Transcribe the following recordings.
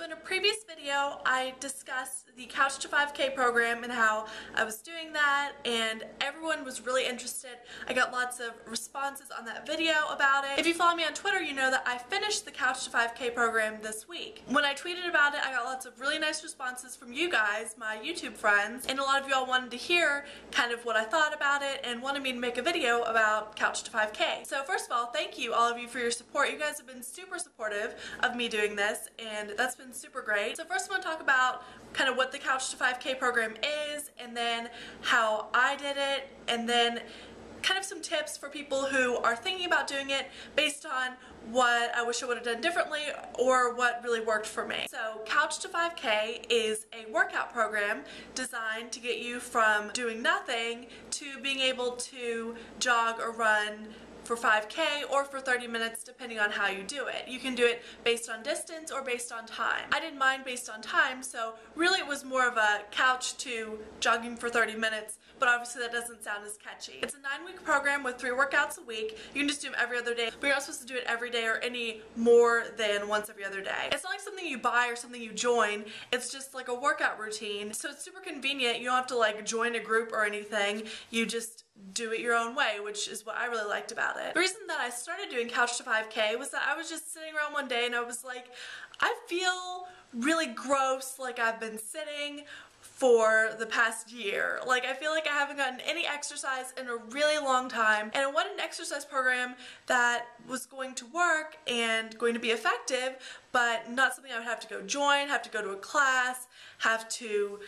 So in a previous video, I discussed the Couch to 5K program and how I was doing that, and everyone was really interested. I got lots of responses on that video about it. If you follow me on Twitter, you know that I finished the Couch to 5K program this week. When I tweeted about it, I got lots of really nice responses from you guys, my YouTube friends, and a lot of y'all wanted to hear kind of what I thought about it and wanted me to make a video about Couch to 5K. So first of all, thank you all of you for your support. You guys have been super supportive of me doing this, and that's been super great. So first I want to talk about kind of what the Couch to 5K program is, and then how I did it, and then kind of some tips for people who are thinking about doing it based on what I wish I would have done differently or what really worked for me. So Couch to 5K is a workout program designed to get you from doing nothing to being able to jog or run for 5K or for 30 minutes depending on how you do it. You can do it based on distance or based on time. I did mine based on time, so really it was more of a couch to jogging for 30 minutes, but obviously that doesn't sound as catchy. It's a 9-week program with 3 workouts a week. You can just do them every other day, but you're not supposed to do it every day or any more than once every other day. It's not like something you buy or something you join. It's just like a workout routine, so it's super convenient. You don't have to like join a group or anything. You just do it your own way, which is what I really liked about it. The reason that I started doing Couch to 5K was that I was just sitting around one day and I was like, I feel really gross, like I've been sitting for the past year. Like I feel like I haven't gotten any exercise in a really long time, and I wanted an exercise program that was going to work and going to be effective, but not something I would have to go join, have to go to a class, have to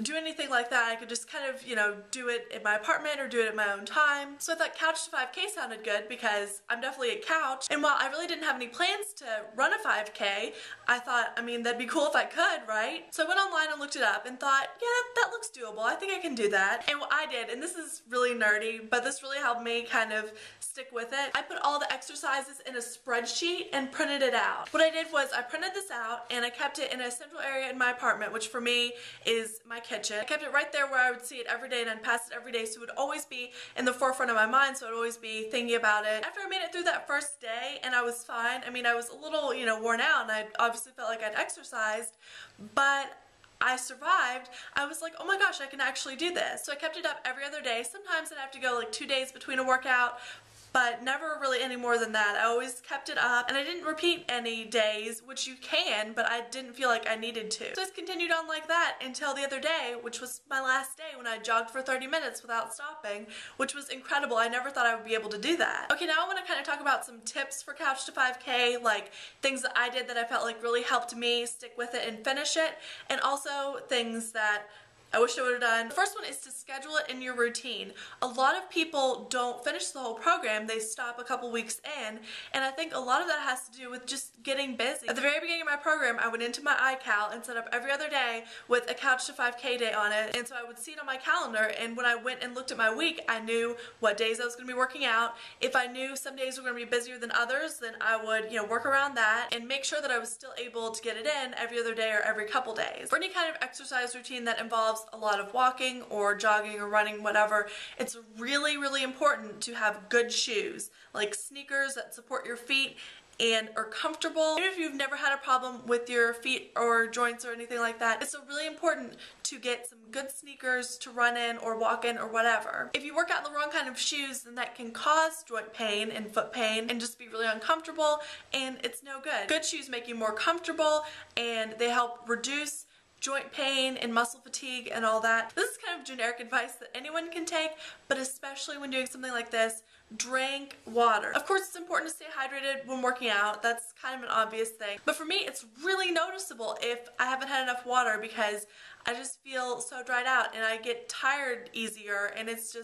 do anything like that. I could just kind of, you know, do it in my apartment or do it at my own time. So I thought Couch to 5K sounded good because I'm definitely a couch, and while I really didn't have any plans to run a 5K, I thought, I mean, that'd be cool if I could, right? So I went online and looked it up and thought, yeah, that looks doable. I think I can do that. And what I did, and this is really nerdy, but this really helped me kind of stick with it, I put all the exercises in a spreadsheet and printed it out. What I did was I printed this out and I kept it in a central area in my apartment, which for me is my kitchen. I kept it right there where I would see it every day, and I'd pass it every day, so it would always be in the forefront of my mind, so I'd always be thinking about it. After I made it through that first day and I was fine, I mean, I was a little, you know, worn out, and I obviously felt like I'd exercised, but I survived. I was like, oh my gosh, I can actually do this. So I kept it up every other day. Sometimes I'd have to go like 2 days between a workout, but never really any more than that. I always kept it up, and I didn't repeat any days, which you can, but I didn't feel like I needed to. So I just continued on like that until the other day, which was my last day, when I jogged for 30 minutes without stopping, which was incredible. I never thought I would be able to do that. Okay, now I want to kind of talk about some tips for Couch to 5K, like things that I did that I felt like really helped me stick with it and finish it, and also things that I wish I would have done. The first one is to schedule it in your routine. A lot of people don't finish the whole program. They stop a couple weeks in, and I think a lot of that has to do with just getting busy. At the very beginning of my program, I went into my iCal and set up every other day with a Couch to 5K day on it, and so I would see it on my calendar, and when I went and looked at my week, I knew what days I was going to be working out. If I knew some days were going to be busier than others, then I would, you know, work around that and make sure that I was still able to get it in every other day or every couple days. For any kind of exercise routine that involves a lot of walking or jogging or running, whatever, it's really, really important to have good shoes, like sneakers that support your feet and are comfortable. Even if you've never had a problem with your feet or joints or anything like that, it's so really important to get some good sneakers to run in or walk in or whatever. If you work out in the wrong kind of shoes, then that can cause joint pain and foot pain and just be really uncomfortable, and it's no good. Good shoes make you more comfortable, and they help reduce joint pain and muscle fatigue and all that. This is kind of generic advice that anyone can take, but especially when doing something like this, drink water. Of course, it's important to stay hydrated when working out. That's kind of an obvious thing. But for me, it's really noticeable if I haven't had enough water, because I just feel so dried out and I get tired easier, and it's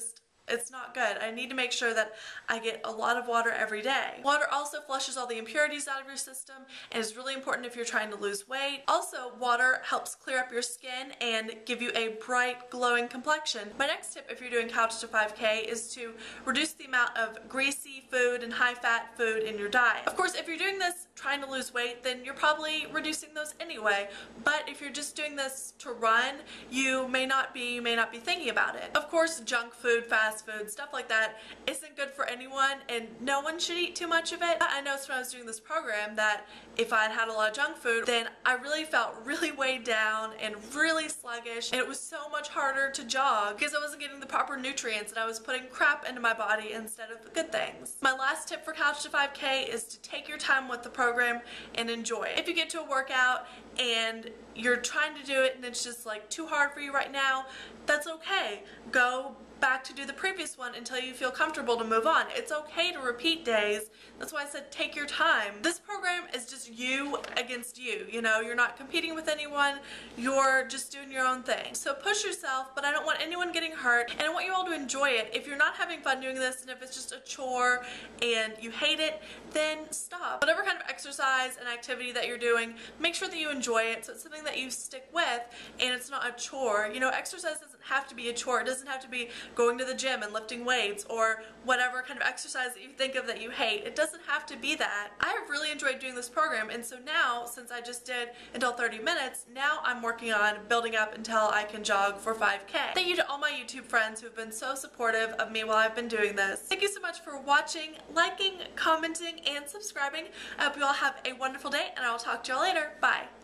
not good. I need to make sure that I get a lot of water every day. Water also flushes all the impurities out of your system and is really important if you're trying to lose weight. Also, water helps clear up your skin and give you a bright, glowing complexion. My next tip, if you're doing Couch to 5K, is to reduce the amount of greasy food and high-fat food in your diet. Of course, if you're doing this trying to lose weight, then you're probably reducing those anyway. But if you're just doing this to run, you may not be thinking about it. Of course, junk food, fast fast food, stuff like that isn't good for anyone, and no one should eat too much of it. I noticed when I was doing this program that if I had had a lot of junk food, then I really felt really weighed down and really sluggish, and it was so much harder to jog because I wasn't getting the proper nutrients and I was putting crap into my body instead of good things. My last tip for Couch to 5K is to take your time with the program and enjoy it. If you get to a workout and you're trying to do it and it's just like too hard for you right now, that's okay. Go back to do the previous one until you feel comfortable to move on. It's okay to repeat days. That's why I said take your time. This program is just you against you. You know, you're not competing with anyone. You're just doing your own thing. So push yourself, but I don't want anyone getting hurt, and I want you all to enjoy it. If you're not having fun doing this, and if it's just a chore and you hate it, then stop. Whatever kind of exercise and activity that you're doing, make sure that you enjoy it so it's something that you stick with and it's not a chore. You know, exercise doesn't have to be a chore. It doesn't have to be going to the gym and lifting weights or whatever kind of exercise that you think of that you hate. It doesn't have to be that. I have really enjoyed doing this program, and so now, since I just did until 30 minutes, now I'm working on building up until I can jog for 5K. Thank you to all my YouTube friends who have been so supportive of me while I've been doing this. Thank you so much for watching, liking, commenting, and subscribing. I hope you all have a wonderful day, and I will talk to y'all later. Bye.